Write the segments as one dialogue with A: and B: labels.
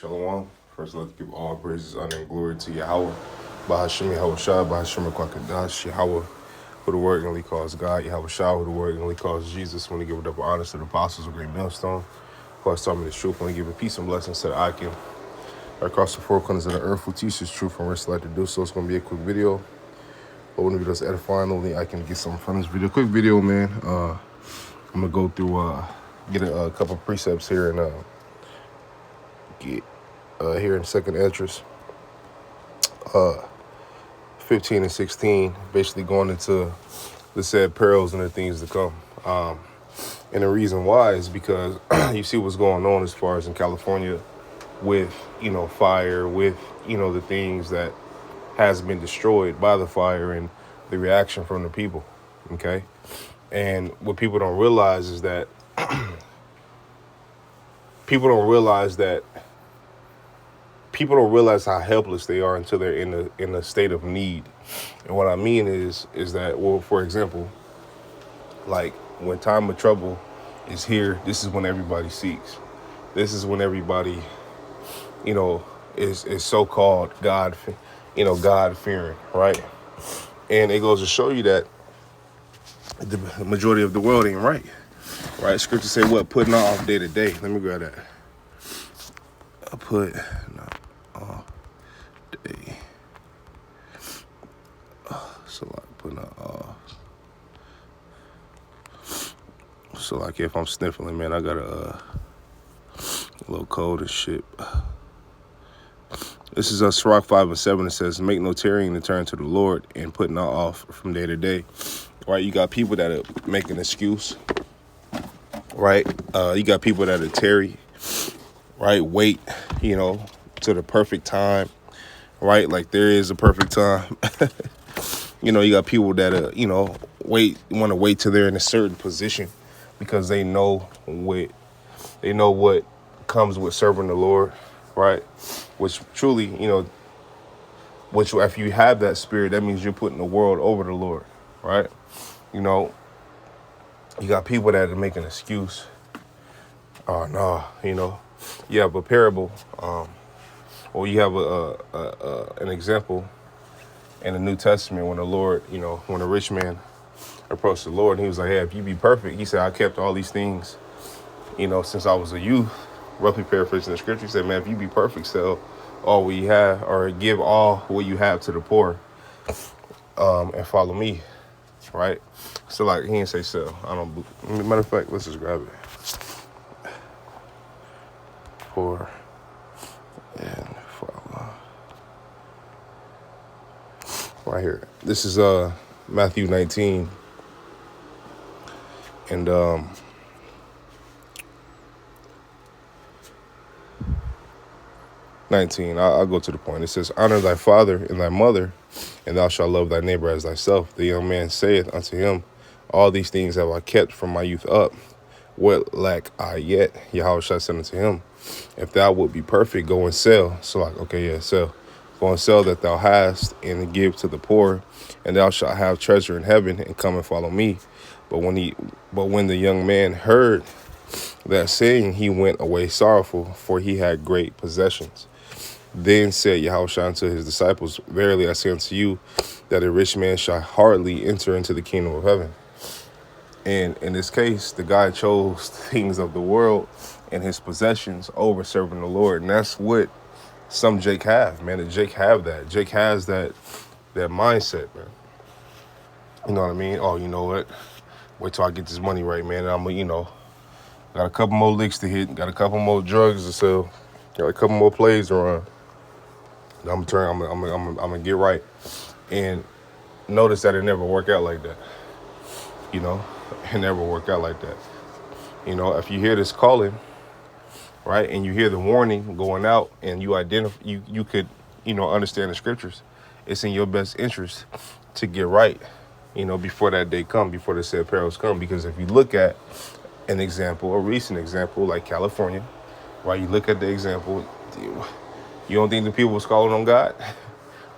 A: Shalom. First, let's give all praises, honor, and glory to Yahweh. Bahashim Yahweh Shah, Bahashim Kwakadash, Yahweh, who the word only calls God, Yahweh Shah, who the word only calls Jesus, when he give double honors to the apostles of Great Millstone, of course, taught me the truth, when he give peace and blessings to the Akim, across the four corners of the earth, who teaches truth and rest like to do so. It's going to be a quick video. But when the video's edifying, only I can get something from this video. Quick video, man. I'm going to go through, get a couple precepts here and get here in second entrance, 15 and 16, basically going into the said perils and the things to come. And the reason why is because you see what's going on as far as in California with, fire, with, the things that has been destroyed by the fire and the reaction from the people, okay? And what people don't realize is that people don't realize how helpless they are until they're in a state of need. And what I mean is that, well, for example, like when time of trouble is here, this is when everybody seeks. This is when everybody, is so-called God, God-fearing, right? And it goes to show you that the majority of the world ain't right. Right? Scripture say what? Putting off day to day. Let me grab that. I put off day. So like putting off. So like if I'm sniffling, man, I got a little cold and shit. This is Sirach 5 and 7. It says, make no tarrying to turn to the Lord and put not off from day to day. Right? You got people that are making excuse. Right? You got people that are tarry. Right? Wait, to the perfect time. Right? Like there is a perfect time. You got people that want to wait till they're in a certain position because they know what comes with serving the Lord, right? Which truly, which if you have that spirit, that means you're putting the world over the Lord, right? You got people that are making an excuse. Oh no, you have a parable, or you have an example in the New Testament when the Lord, when a rich man approached the Lord and he was like, hey, if you be perfect, he said, I kept all these things, since I was a youth. Roughly paraphrasing the scripture, he said, man, if you be perfect, sell all what you have, or give all what you have to the poor, and follow me, right? So like, he didn't say sell. Matter of fact, let's just grab it. Poor and follow. Right here. This is Matthew 19. And 19, I'll go to the point. It says, honor thy father and thy mother, and thou shalt love thy neighbor as thyself. The young man saith unto him, all these things have I kept from my youth up. What lack I yet? Yahweh shall say unto him, if thou wilt be perfect, go and sell. So like, okay, yeah, sell. Go and sell that thou hast, and give to the poor, and thou shalt have treasure in heaven, and come and follow me. But when the young man heard that saying, he went away sorrowful, for he had great possessions. Then said Yahushua unto his disciples, verily I say unto you, that a rich man shall hardly enter into the kingdom of heaven. And in this case, the guy chose things of the world and his possessions over serving the Lord. And that's what some Jake have, man. And Jake have that. Jake has that mindset, man. You know what I mean? Oh, you know what? Wait till I get this money right, man. And I'm, got a couple more licks to hit. Got a couple more drugs to sell. Got a couple more plays to run. I'm gonna get right. And notice that it never worked out like that. It never worked out like that. If you hear this calling, right, and you hear the warning going out, and you you could, understand the scriptures, it's in your best interest to get right, before that day come, before the said perils come. Because if you look at an example, a recent example like California, right, you look at the example, you don't think the people was calling on God,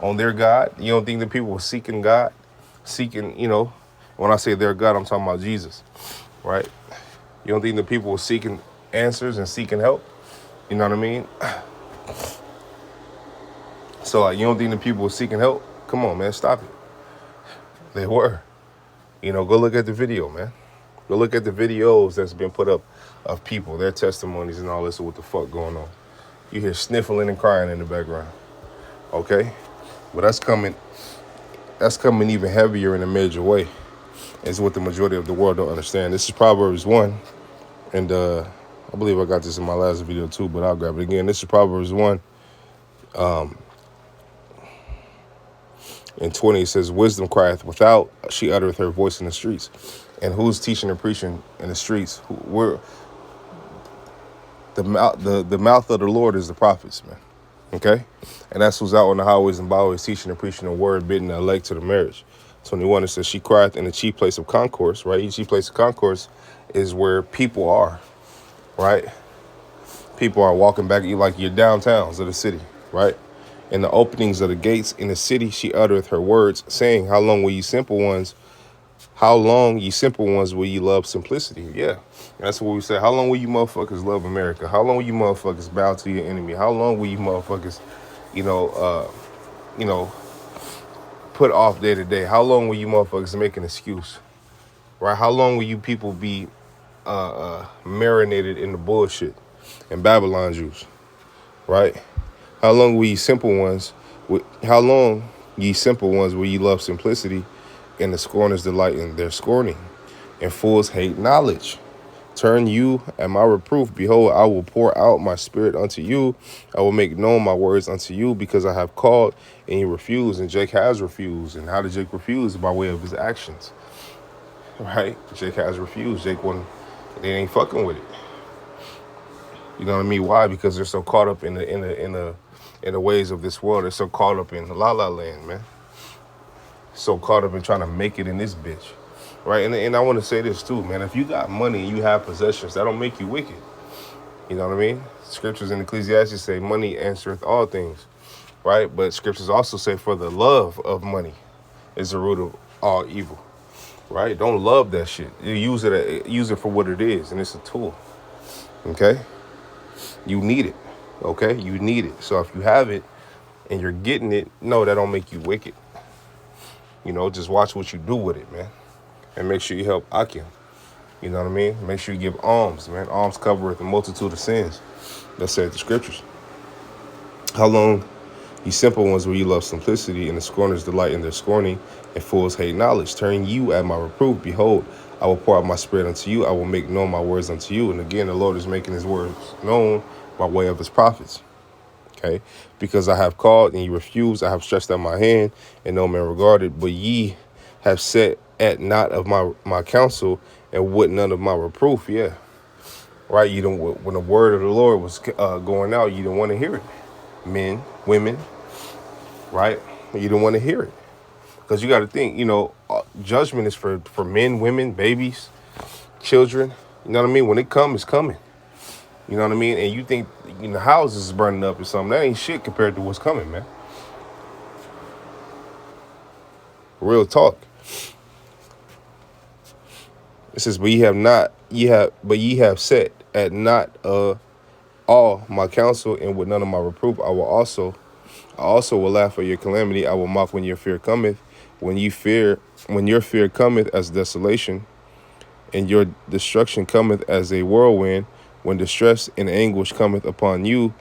A: on their God? You don't think the people were seeking God, when I say their God, I'm talking about Jesus, right? You don't think the people were seeking answers and seeking help? You know what I mean? So like, you don't think the people were seeking help? Come on, man, stop it. They were. Go look at the video, man. Go look at the videos that's been put up of people, their testimonies and all this of what the fuck going on. You hear sniffling and crying in the background. Okay? But that's coming even heavier in a major way. Is what the majority of the world don't understand. This is Proverbs 1. And I believe I got this in my last video too, but I'll grab it again. This is Proverbs 1. And 20, it says, wisdom crieth without, she uttereth her voice in the streets. And who's teaching and preaching in the streets? The mouth of the Lord is the prophets, man. Okay? And that's who's out on the highways and byways teaching and preaching the word, bidding the elect to the marriage. 21, it says, she crieth in the chief place of concourse, right? Each chief place of concourse is where people are, right? People are walking back, like your downtowns of the city, right? In the openings of the gates in the city, she uttereth her words, saying, how long will ye simple ones will ye love simplicity? Yeah, that's what we say. How long will you motherfuckers love America? How long will you motherfuckers bow to your enemy? How long will you motherfuckers, put off day to day? How long will you motherfuckers make an excuse? Right? How long will you people be marinated in the bullshit and Babylon Jews? Right? How long will ye simple ones will ye love simplicity, and the scorners delight in their scorning, and fools hate knowledge? Turn you at my reproof. Behold, I will pour out my spirit unto you. I will make known my words unto you, because I have called and you refuse. And Jake has refused. And how did Jake refuse? By way of his actions. Right? Jake has refused. They ain't fucking with it. You know what I mean? Why? Because they're so caught up in the ways of this world. They're so caught up in la la land, man. So caught up in trying to make it in this bitch. Right? And I want to say this too, man. If you got money and you have possessions, that don't make you wicked. You know what I mean? Scriptures in Ecclesiastes say money answereth all things. Right? But scriptures also say for the love of money is the root of all evil. Right? Don't love that shit. You use it for what it is, and it's a tool. Okay? You need it. Okay? You need it. So if you have it and you're getting it, no, that don't make you wicked. Just watch what you do with it, man. And make sure you help Akim. You know what I mean? Make sure you give alms, man. Alms covereth a multitude of sins. That said the scriptures. How long, ye simple ones, will you love simplicity, and the scorners delight in their scorning, and fools hate knowledge? Turn you at my reproof. Behold, I will pour out my spirit unto you. I will make known my words unto you. And again, the Lord is making his words known by way of his prophets. Okay? Because I have called and ye refused. I have stretched out my hand and no man regarded. But ye have set at naught of my counsel, and would none of my reproof. Yeah. Right? When the word of the Lord was going out, you didn't want to hear it. Men, women, right? You didn't want to hear it. Because you got to think, judgment is for men, women, babies, children. You know what I mean? When it comes, it's coming. You know what I mean? And you think houses is burning up or something. That ain't shit compared to what's coming, man. Real talk. It says, but ye have set at naught all my counsel, and with none of my reproof. I also will laugh at your calamity. I will mock when your fear cometh. When your fear cometh as desolation, and your destruction cometh as a whirlwind, when distress and anguish cometh upon you,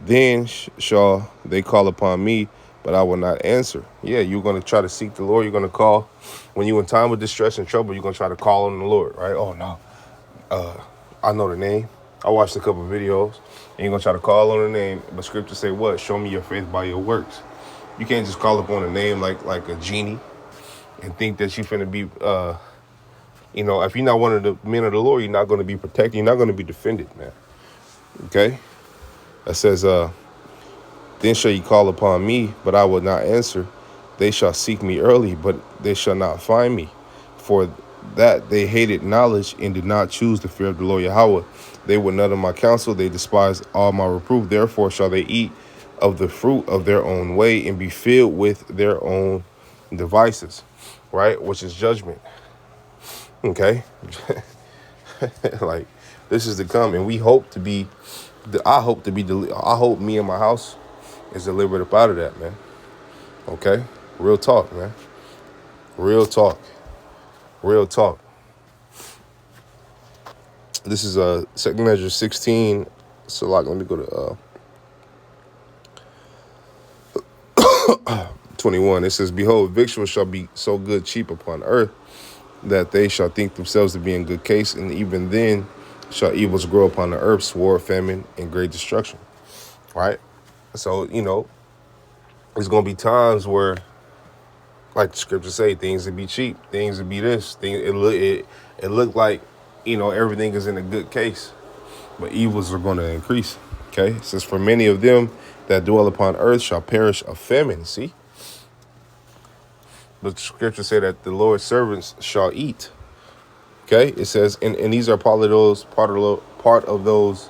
A: then shall they call upon me, but I will not answer. Yeah, you're going to try to seek the Lord. You're going to call. When you're in time of distress and trouble, you're going to try to call on the Lord, right? Oh, no. I know the name. I watched a couple of videos, and you're going to try to call on the name. But scripture say what? Show me your faith by your works. You can't just call upon a name like a genie and think that you're finna be, if you're not one of the men of the Lord, you're not going to be protected. You're not going to be defended, man. Okay? That says, then shall ye call upon me, but I will not answer. They shall seek me early, but they shall not find me. For that they hated knowledge and did not choose the fear of the Lord Yahweh. They would none of my counsel. They despised all my reproof. Therefore shall they eat of the fruit of their own way and be filled with their own devices. Right? Which is judgment. Okay? Like, this is to come. And we hope to be, I hope me and my house, is delivered up out of that, man. Okay? Real talk, man. Real talk. Real talk. This is 2nd Ezra 16. So like, let me go to 21. It says, behold, victuals shall be so good cheap upon earth that they shall think themselves to be in good case, and even then shall evils grow upon the earth, sword, famine, and great destruction. Right? So, there's going to be times where, like the scriptures say, things would be cheap, things would be this, it looked like, everything is in a good case, but evils are going to increase. Okay? It says, for many of them that dwell upon earth shall perish of famine. See? But the scripture say that the Lord's servants shall eat. Okay? It says, and these are part of those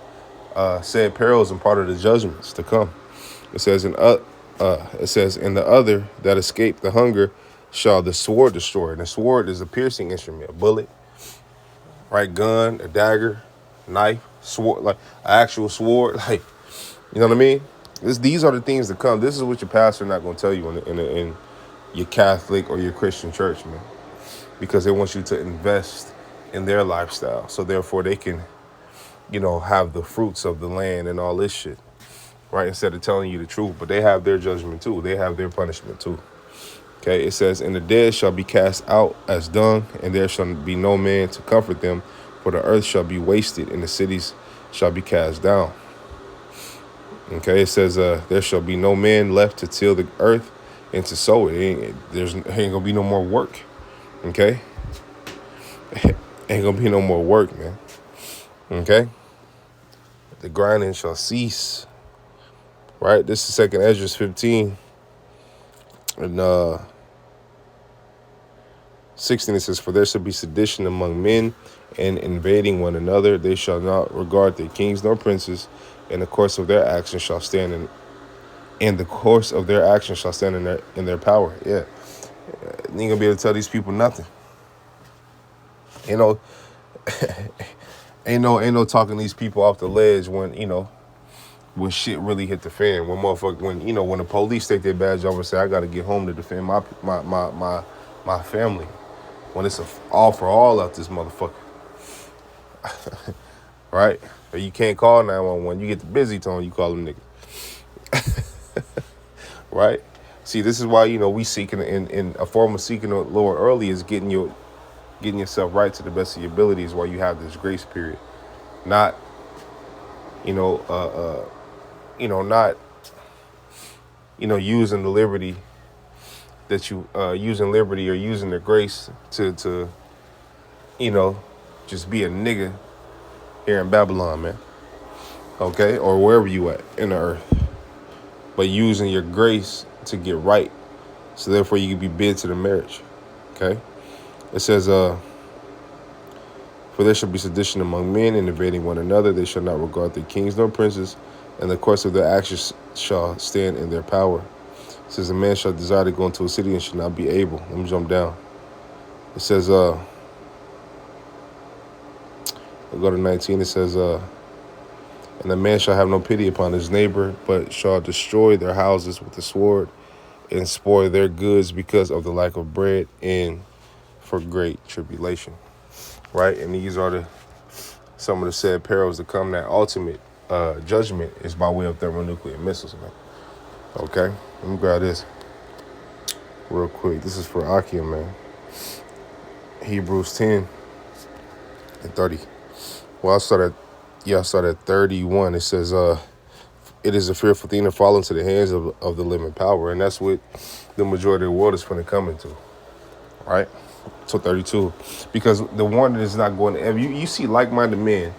A: said perils and part of the judgments to come. It says, and the other that escape the hunger shall the sword destroy. And the sword is a piercing instrument, a bullet, right? Gun, a dagger, knife, sword, like an actual sword, like, you know what I mean? These are the things to come. This is what your pastor not going to tell you in your Catholic or your Christian church, man, because they want you to invest in their lifestyle, so therefore they can, have the fruits of the land and all this shit, right? Instead of telling you the truth, but they have their judgment too. They have their punishment too. Okay, it says, and the dead shall be cast out as dung, and there shall be no man to comfort them, for the earth shall be wasted, and the cities shall be cast down. Okay, it says, there shall be no man left to till the earth and to sow it. There ain't gonna be no more work. Okay, ain't gonna be no more work, man. Okay, the grinding shall cease. Right, this is 2nd Ezra 15, and 16, it says, for there shall be sedition among men, and invading one another. They shall not regard their kings nor princes, and the course of their actions shall stand in the course of their actions shall stand in their power. Yeah, you ain't gonna be able to tell these people nothing. Ain't no talking these people off the ledge when shit really hit the fan. When the police take their badge off and say, I gotta get home to defend my family. When it's all for all out this motherfucker. Right? But you can't call 911. You get the busy tone, you call them niggas. Right? See, this is why, we seeking, in a form of seeking the Lord early, is getting yourself right to the best of your abilities while you have this grace period. Not, not, using the liberty that you, using liberty or using the grace to just be a nigga here in Babylon, man. Okay? Or wherever you at in the earth. But using your grace to get right. So therefore you can be bid to the marriage. Okay? It says, for there shall be sedition among men, and invading one another. They shall not regard their kings nor princes, and the course of their actions shall stand in their power. It says, a man shall desire to go into a city and shall not be able. Let me jump down. It says, we'll go to 19. It says, and a man shall have no pity upon his neighbor, but shall destroy their houses with the sword and spoil their goods because of the lack of bread and for great tribulation. Right? And these are some of the said perils to come. That ultimate judgment is by way of thermonuclear missiles, man. Okay? Let me grab this real quick. This is for Akia, man. Hebrews 10 and 30. Well, I'll start at 31. It says, it is a fearful thing to fall into the hands of the living power. And that's what the majority of the world is going to come into. Right? So 32. Because the one that is not going to... You see like-minded men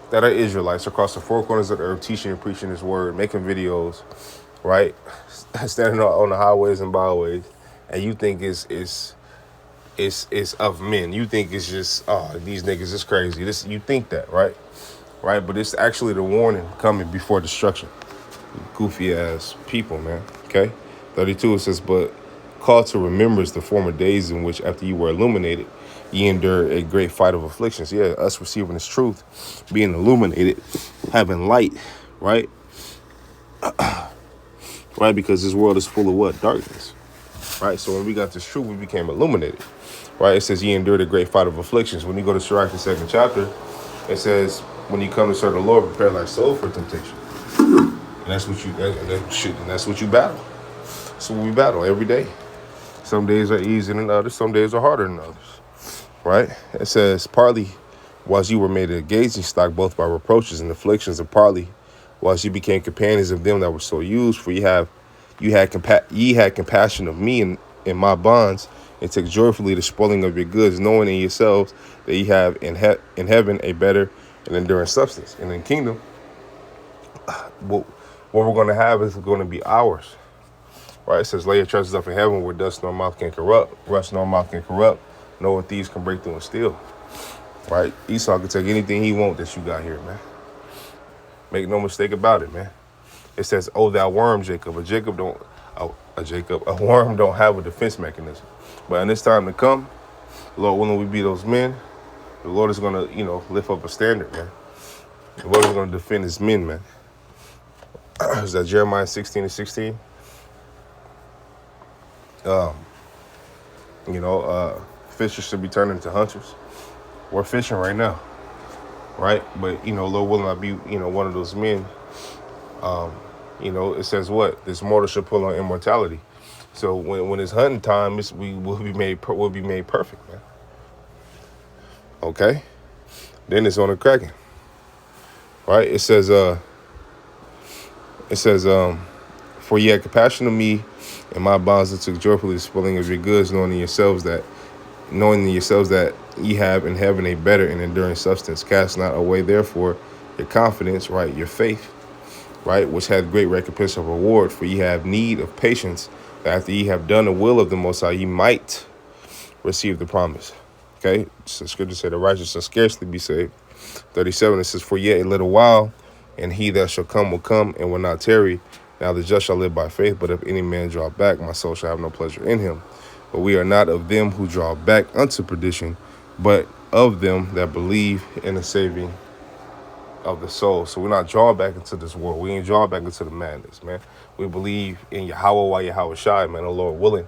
A: that are Israelites across the four corners of the earth, teaching and preaching his word, making videos, right? Standing on the highways and byways. And you think it's of men. You think it's just, these niggas is crazy. You think that, right? Right? But it's actually the warning coming before destruction. Goofy ass people, man. Okay? 32, it says, but call to remembrance the former days in which after you were illuminated, ye endured a great fight of afflictions. Yeah, us receiving this truth, being illuminated, having light, right? right? Because this world is full of what? Darkness, right? So when we got this truth, we became illuminated, right? It says, ye endured a great fight of afflictions. When you go to Sirach, the 2nd chapter, it says, when you come to serve the Lord, prepare thy soul for temptation. And that's what you, and that's what you battle. So we battle every day. Some days are easier than others. Some days are harder than others, right? It says, partly whilst you were made a gazing stock both by reproaches and afflictions, and partly whilst you became companions of them that were so used, for ye had compassion of me in my bonds, and took joyfully the spoiling of your goods, knowing in yourselves that ye have in heaven a better and enduring substance. And in the kingdom, what we're going to have is going to be ours. Right? It says, lay your treasures up in heaven where dust nor mouth can corrupt, rust nor mouth can corrupt, no thieves can break through and steal. Right? Esau can take anything he wants that you got here, man. Make no mistake about it, man. It says, oh, thou worm, Jacob. A worm don't have a defense mechanism. But in this time to come, Lord willing, we be those men. The Lord is going to, lift up a standard, man. The Lord is going to defend his men, man. Is that Jeremiah 16:16? Fishers should be turning into hunters. We're fishing right now, right? But, Lord willing, I be, one of those men. It says what? This mortal shall pull on immortality. So when it's hunting time, we will be made perfect, man. Okay? Then it's on the cracking, right? It says, for ye had compassion of me and my bonds that took joyfully the spoiling of your goods, knowing in yourselves that ye have in heaven a better and enduring substance. Cast not away therefore your confidence, right, your faith, right, which hath great recompense of reward. For ye have need of patience, that after ye have done the will of the Most High, ye might receive the promise. Okay, so scripture said the righteous shall scarcely be saved. 37, it says, for yet a little while, and he that shall come will come and will not tarry. Now the just shall live by faith, but if any man draw back, my soul shall have no pleasure in him. But we are not of them who draw back unto perdition, but of them that believe in the saving of the soul. So we're not drawn back into this world. We ain't drawn back into the madness, man. We believe in Yahweh while Yahweh Shai, man. The Lord willing,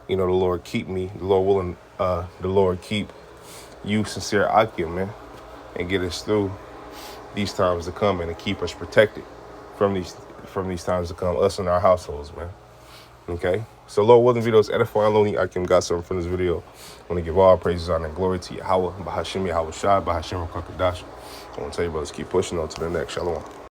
A: the Lord keep me. The Lord willing, the Lord keep you, sincere Akim, man, and get us through these times to come and to keep us protected from these times to come, us and our households, man. Okay? So Lord willing, videos edifying, lonely Akim got something from this video. I want to give all praises, honor, and glory to Yahweh, Bahashim Yahweh Shai, Bahashim Rakakadash. I want to tell you brothers, keep pushing on to the next. Shalom.